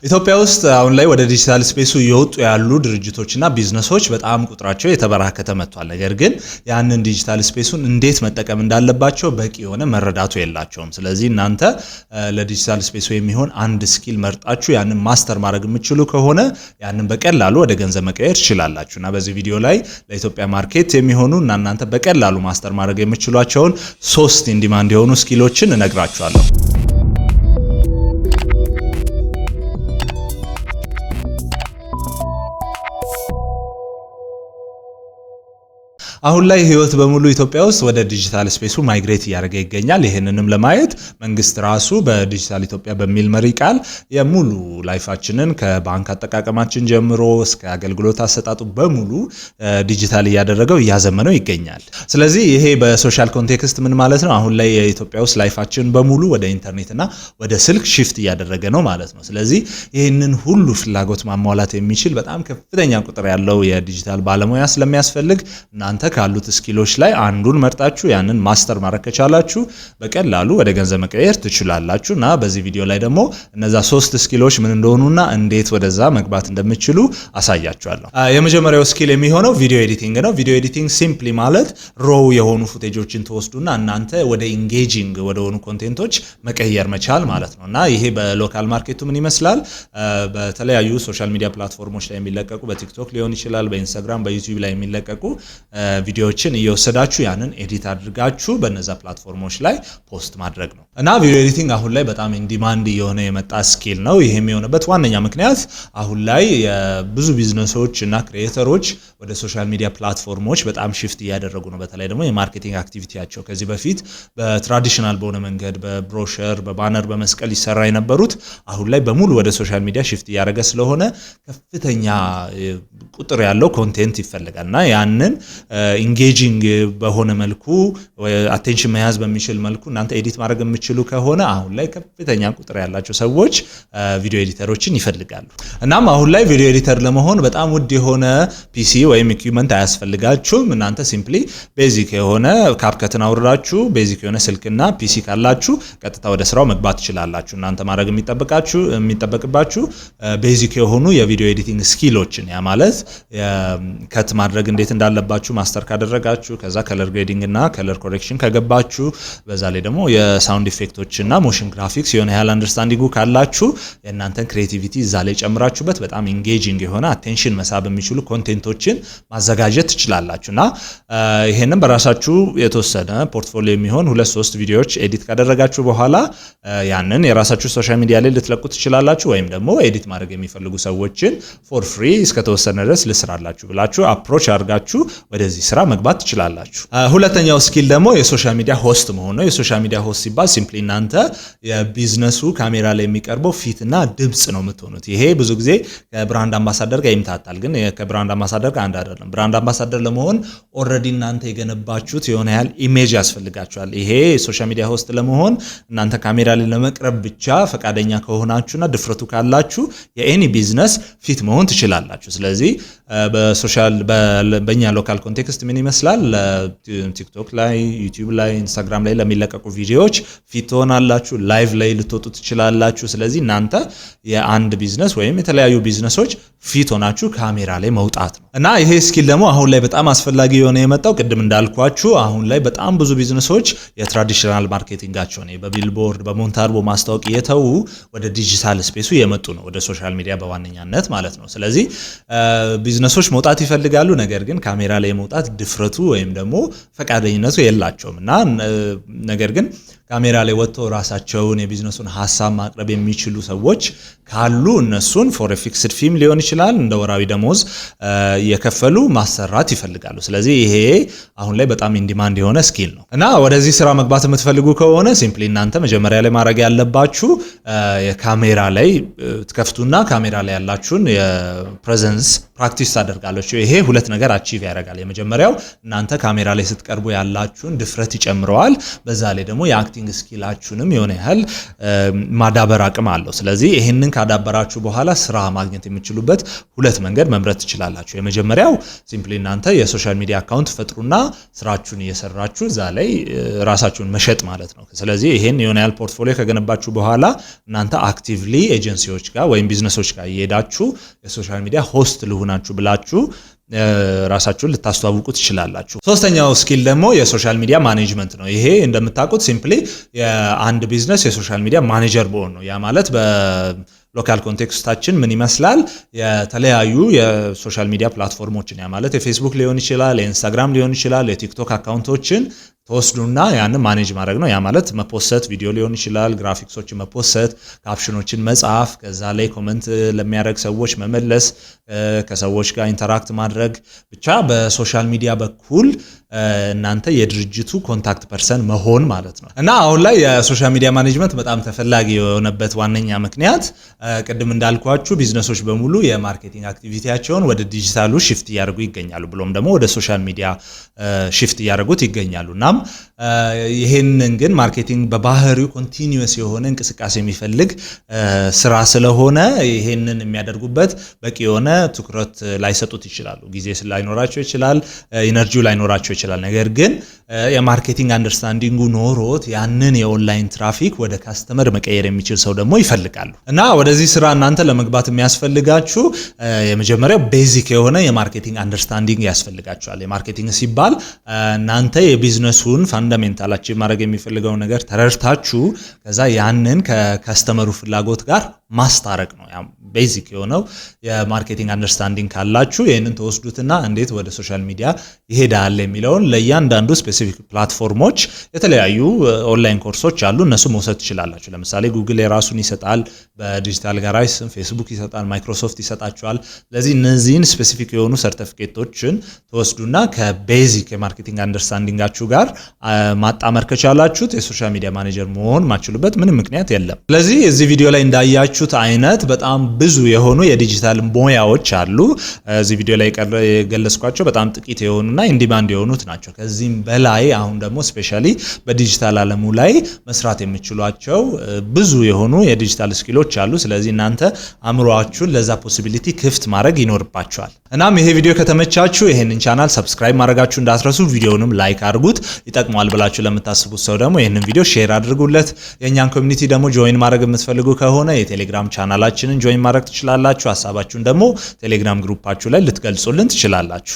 ኢትዮጵያ ውስጥ አሁን ላይ ወደ ዲጂታል ስፔሱ እየወጡ ያሉ ድርጅቶችና ቢዝነሶች በጣም ቁጥራቸው የተበራከተ መጥቷል። ነገር ግን ያንን ዲጂታል ስፔሱን እንዴት መጠቀም እንዳለባቸው በቂ የሆነ መረዳቱ የላቸውም። ስለዚህ እናንተ ለዲጂታል ስፔሱ የሚሆን አንድ ስኪል መርጣችሁ ያንን ማስተር ማድረግ የምትችሉ ከሆነ ያንን በቀላሉ ወደ ገንዘብ መቀየር ትችላላችሁና በዚህ ቪዲዮ ላይ ለኢትዮጵያ ማርኬት የሚሆኑ እና እናንተ በቀላሉ ማስተር ማድረግ የምትችሏቸውን 3 ኢን ዲማንድ የሆኑ ስኪሎችን እነግራችኋለሁ። አሁን ላይ ህይወት በሙሉ ኢትዮጵያ ውስጥ ወደ ዲጂታል ስፔሱ ማይግሬት እያደረገ ይገኛል። ይሄንንም ለማየት መንግስት ራሱ በዲጂታል ኢትዮጵያ በሚል መሪ ቃል የሙሉ ላይፋችንን ከባንክ አጠቃቀማችን ጀምሮ እስከ አገልግሎት አሰጣጡ በሙሉ ዲጂታል እያደረገው እያዘመነው ይገኛል። ስለዚህ ይሄ በሶሻል ኮንቴክስት ምን ማለት ነው? አሁን ላይ የኢትዮጵያ ውስጥ ላይፋችን በሙሉ ወደ ኢንተርኔትና ወደ ስልክ ሽፍት እያደረገ ነው ማለት ነው። ስለዚህ ይሄንን ሁሉ ፍላጎት ማሟላት የሚችል በጣም ከፍተኛ ቁጥር ያለው የዲጂታል ባለሙያ ስለሚያስፈልግ እናንተ ካሉት ስኪሎች ላይ አንዱን መርጣችሁ ያንን ማስተር ማድረግ ከቻላችሁ በቀላሉ ወደ ገንዘብ መቀየር ትችላላችሁና በዚህ ቪዲዮ ላይ ደግሞ እነዛ 3 ስኪሎች ምን እንደሆኑና እንዴት ወደዛ መግባት እንደምትችሉ አሳያችኋለሁ። የመጀመሪያው ስኪል የሚሆነው ቪዲዮ ኤዲቲንግ ነው። ቪዲዮ ኤዲቲንግ ሲምፕሊ ማለት ሮው የሆኑ ፉቴጆችን ተወስዱና እናንተ ወደ ኢንጌጂንግ ወደ ሆኑ ኮንቴንቶች መቀየር መቻል ማለት ነውና ይሄ በሎካል ማርኬቱ ምን ይመስላል? በተለያዩ ሶሻል ሚዲያ ፕላትፎርሞች ላይ የሚለቀቁ በቲክቶክ ሊሆን ይችላል፣ በኢንስታግራም፣ በዩቲዩብ ላይ የሚለቀቁ ቪዲዮዎችን እየወሰዳችሁ ያንን ኤዲት አድርጋችሁ በነዛ ፕላትፎርሞች ላይ ፖስት ማድረግ ነው እና ቪዲዮ ኤዲቲንግ አሁን ላይ በጣም ኢን ዲማንድ የሆነ የመጣ ስኪል ነው። ይሄም የሆነበት ዋነኛ ምክንያት አሁን ላይ ብዙ ቢዝነሶች እና ክሪኤተሮች ወደ ሶሻል ሚዲያ ፕላትፎርሞች በጣም ሽፍት እያደረጉ ነው። በተለይ ደግሞ የማርኬቲንግ አክቲቪቲያቸው ከዚህ በፊት በትራዲሽናል በሆነ መንገድ በብሮሸር በባነር በመስቀል ይሰራ የነበሩት አሁን ላይ በሙሉ ወደ ሶሻል ሚዲያ ሽፍት እያደረገ ስለሆነ ከፍተኛ ቁጥር ያለው ኮንቴንት ይፈልጋልና ያንን ኢንጌጂንግ በሆነ መልኩ አቴንሽን መያዝ በሚችል መልኩ እናንተ ኤዲት ማድረግ የምትችሉ ከሆነ አሁን ላይ ከፍተኛ ቁጥር ያላቸው ሰዎች ቪዲዮ ኤዲተሮችን ይፈልጋሉ። እናም አሁን ላይ ቪዲዮ ኤዲተር ለመሆን በጣም ውድ የሆነ ፒሲ ወይም ኢኩዊፕመንት አያስፈልጋችሁም። እናንተ ሲምፕሊ ቤዚክ የሆነ ካፕከትን አውርዳችሁ ቤዚክ የሆነ ስልክና ፒሲ ካላችሁ ቀጥታ ወደ ስራው መግባት ትችላላችሁ። እናንተ ማድረግ የሚጠበቅባችሁ ቤዚክ የሆኑ የቪዲዮ ኤዲቲንግ ስኪሎችን ያ ማለት ከት ማድረግ እንዴት እንዳለባችሁ ማስተር ካደረጋችሁ ከዛ ከለር ግሬዲንግ እና ከለር ኮሬክሽን ከገባችሁ በዛ ላይ ደግሞ የሳውንድ ኢፌክቶች እና ሞሽን ግራፊክስ የሆነ ያህል አንደርስታንዲንጉ ካላችሁ የእናንተን ክሬቲቪቲ እዛ ላይ ጨምራችሁበት በጣም ኢንጌጂንግ የሆነ አቴንሽን መሳብ የሚችሉ ኮንቴንቶችን ማዘጋጀት ትችላላችሁና ይሄንን በራሳችሁ የተወሰነ ፖርትፎሊዮ የሚሆን 2-3 ቪዲዮዎች ኤዲት ካደረጋችሁ በኋላ ያንን የራሳችሁ ሶሻል ሚዲያ ላይ ልትለቁ ትችላላችሁ። ወይም ደግሞ ኤዲት ማድረግ የሚፈልጉ ሰዎችን ፎር ፍሪ እስከተወሰነ ድረስ ልስራላችሁ ብላችሁ አፕሮች አድርጋችሁ ወደዚህ ስራ መግባት ትችላላችሁ። ሁለተኛው ስኪል ደግሞ የሶሻል ሚዲያ ሆስት መሆን ነው። የሶሻል ሚዲያ ሆስት ሲባል ሲምፕሊ እናንተ የቢዝነሱ ካሜራ ላይ የሚቀርበው ፊትና ድምጽ ነው የምትሆኑት። ይሄ ብዙ ጊዜ ከብራንድ አምባሳደር ጋር ይምታታል፣ ግን ከብራንድ አምባሳደር ጋር አንድ አይደለም። ብራንድ አምባሳደር ለመሆን ኦልሬዲ እናንተ የገነባችሁት የሆነ ያህል ኢሜጅ ያስፈልጋችኋል። ይሄ ሶሻል ሚዲያ ሆስት ለመሆን እናንተ ካሜራ ላይ ለመቅረብ ብቻ ፈቃደኛ ከሆናችሁና ድፍረቱ ካላችሁ የኤኒ ቢዝነስ ፊት መሆን ትችላላችሁ። ስለዚህ በእኛ ሎካል ኮንቴክስት ምን ይመስላል? ቲክቶክ ላይ፣ ዩቲዩብ ላይ፣ ኢንስታግራም ላይ ለሚለቀቁ ቪዲዮዎች ፊት ሆናላችሁ፣ ላይቭ ላይ ልትወጡ ትችላላችሁ። ስለዚህ እናንተ የአንድ ቢዝነስ ወይም የተለያዩ ቢዝነሶች ፊት ሆናችሁ ካሜራ ላይ መውጣት ነው እና ይሄ ስኪል ደግሞ አሁን ላይ በጣም አስፈላጊ የሆነ የመጣው ቅድም እንዳልኳችሁ አሁን ላይ በጣም ብዙ ቢዝነሶች የትራዲሽናል ማርኬቲንጋቸው ነው በቢልቦርድ በሞንታርቦ ማስታወቂያ የተው ወደ ዲጂታል ስፔሱ የመጡ ነው፣ ወደ ሶሻል ሚዲያ በዋነኛነት ማለት ነው። ስለዚህ ቢዝነሶች መውጣት ይፈልጋሉ፣ ነገር ግን ካሜራ ላይ መውጣት ድፍረቱ ወይም ደግሞ ፈቃደኝነቱ የላቸውም እና ነገር ግን ካሜራ ላይ ወጥተው ራሳቸውን የቢዝነሱን ሐሳብ ማቅረብ የሚችሉ ሰዎች ካሉ እነሱን ፎር ፊክስድ ፊም ሊሆን ይችላል እንደ ወራዊ ደሞዝ የከፈሉ ማሰራት ይፈልጋሉ። ስለዚህ ይሄ አሁን ላይ በጣም ኢን ዲማንድ የሆነ ስኪል ነው እና ወደዚህ ስራ መግባት የምትፈልጉ ከሆነ ሲምፕሊ እናንተ መጀመሪያ ላይ ማድረግ ያለባችሁ የካሜራ ላይ ትከፍቱና ካሜራ ላይ ያላችሁን የፕሬዘንስ ፕራክቲስ ታደርጋላችሁ። ይሄ ሁለት ነገር አቺቭ ያደርጋል። የመጀመሪያው እናንተ ካሜራ ላይ ስትቀርቡ ያላችሁን ድፍረት ይጨምረዋል። በዛ ላይ ደግሞ የማርኬቲንግ ስኪላችሁንም የሆነ ያህል ማዳበር አቅም አለው። ስለዚህ ይሄንን ካዳበራችሁ በኋላ ስራ ማግኘት የምትችሉበት ሁለት መንገድ መምረጥ ትችላላችሁ። የመጀመሪያው ሲምፕሊ እናንተ የሶሻል ሚዲያ አካውንት ፈጥሩና ስራችሁን እየሰራችሁ እዛ ላይ ራሳችሁን መሸጥ ማለት ነው። ስለዚህ ይሄን የሆነ ያህል ፖርትፎሊዮ ከገነባችሁ በኋላ እናንተ አክቲቭሊ ኤጀንሲዎች ጋር ወይም ቢዝነሶች ጋር እየሄዳችሁ የሶሻል ሚዲያ ሆስት ልሁናችሁ ብላችሁ ራሳችሁን ልታስተዋውቁ ትችላላችሁ። ሶስተኛው ስኪል ደግሞ የሶሻል ሚዲያ ማኔጅመንት ነው። ይሄ እንደምታውቁት ሲምፕሊ የአንድ ቢዝነስ የሶሻል ሚዲያ ማኔጀር በሆን ነው። ያ ማለት በሎካል ኮንቴክስታችን ምን ይመስላል? የተለያዩ የሶሻል ሚዲያ ፕላትፎርሞችን ያ ማለት የፌስቡክ ሊሆን ይችላል፣ የኢንስታግራም ሊሆን ይችላል፣ የቲክቶክ አካውንቶችን ተወስዱና ያንን ማኔጅ ማድረግ ነው። ያ ማለት መፖሰት ቪዲዮ ሊሆን ይችላል፣ ግራፊክሶችን መፖሰት፣ ካፕሽኖችን መጻፍ፣ ከዛ ላይ ኮሜንት ለሚያደርግ ሰዎች መመለስ፣ ከሰዎች ጋር ኢንተራክት ማድረግ፣ ብቻ በሶሻል ሚዲያ በኩል እናንተ የድርጅቱ ኮንታክት ፐርሰን መሆን ማለት ነው። እና አሁን ላይ የሶሻል ሚዲያ ማኔጅመንት በጣም ተፈላጊ የሆነበት ዋነኛ ምክንያት ቅድም እንዳልኳችሁ ቢዝነሶች በሙሉ የማርኬቲንግ አክቲቪቲያቸውን ወደ ዲጂታሉ ሽፍት እያደረጉ ይገኛሉ፣ ብሎም ደግሞ ወደ ሶሻል ሚዲያ ሽፍት እያደረጉት ይገኛሉ። እናም ይሄንን ግን ማርኬቲንግ በባህሪው ኮንቲኒዩስ የሆነ እንቅስቃሴ የሚፈልግ ስራ ስለሆነ ይሄንን የሚያደርጉበት በቂ የሆነ ትኩረት ላይሰጡት ይችላሉ። ጊዜ ላይኖራቸው ይችላል፣ ኢነርጂው ላይኖራቸው ይችላል። ነገር ግን የማርኬቲንግ አንደርስታንዲንጉ ኖሮት ያንን የኦንላይን ትራፊክ ወደ ካስተመር መቀየር የሚችል ሰው ደግሞ ይፈልጋሉ። እና ወደዚህ ስራ እናንተ ለመግባት የሚያስፈልጋችሁ የመጀመሪያው ቤዚክ የሆነ የማርኬቲንግ አንደርስታንዲንግ ያስፈልጋችኋል። የማርኬቲንግ ሲባል እናንተ የቢዝነሱን ፋንዳሜንታላችን ማድረግ የሚፈልገውን ነገር ተረድታችሁ ከዛ ያንን ከከስተመሩ ፍላጎት ጋር ማስታረቅ ነው። ያ ቤዚክ የሆነው የማርኬቲንግ አንደርስታንዲንግ ካላችሁ ይሄንን ተወስዱትና እንዴት ወደ ሶሻል ሚዲያ ይሄዳል የሚለውን ለእያንዳንዱ ስፔሲፊክ ፕላትፎርሞች የተለያዩ ኦንላይን ኮርሶች አሉ። እነሱ መውሰድ ትችላላችሁ። ለምሳሌ ጉግል የራሱን ይሰጣል፣ በዲጂታል ጋራጅ ፌስቡክ ይሰጣል፣ ማይክሮሶፍት ይሰጣችኋል። ስለዚህ እነዚህን ስፔሲፊክ የሆኑ ሰርቲፊኬቶችን ተወስዱና ከቤዚክ የማርኬቲንግ አንደርስታንዲንጋችሁ ጋር ማጣመር ከቻላችሁት የሶሻል ሚዲያ ማኔጀር መሆን ማችሉበት ምንም ምክንያት የለም። ስለዚህ እዚህ ቪዲዮ ላይ እንዳያችሁት አይነት በጣም ብዙ የሆኑ የዲጂታል ሙያዎች አሉ። እዚህ ቪዲዮ ላይ የገለጽኳቸው በጣም ጥቂት የሆኑና ኢንዲማንድ የሆኑት ናቸው። ከዚህም በላይ አሁን ደግሞ ስፔሻሊ በዲጂታል ዓለሙ ላይ መስራት የሚችሏቸው ብዙ የሆኑ የዲጂታል ስኪሎች አሉ። ስለዚህ እናንተ አእምሮአችሁን ለዛ ፖሲቢሊቲ ክፍት ማድረግ ይኖርባችኋል። እናም ይሄ ቪዲዮ ከተመቻችሁ ይሄንን ቻናል ሰብስክራይብ ማድረጋችሁ እንዳትረሱ፣ ቪዲዮውንም ላይክ አድርጉት። ይጠቅማል ብላችሁ ለምታስቡት ሰው ደግሞ ይሄንን ቪዲዮ ሼር አድርጉለት። የኛን ኮሚኒቲ ደግሞ ጆይን ማድረግ የምትፈልጉ ከሆነ የቴሌግራም ቻናላችንን ጆይን ማድረግ ትችላላችሁ። ሐሳባችሁን ደግሞ ቴሌግራም ግሩፓችሁ ላይ ልትገልጹልን ትችላላችሁ።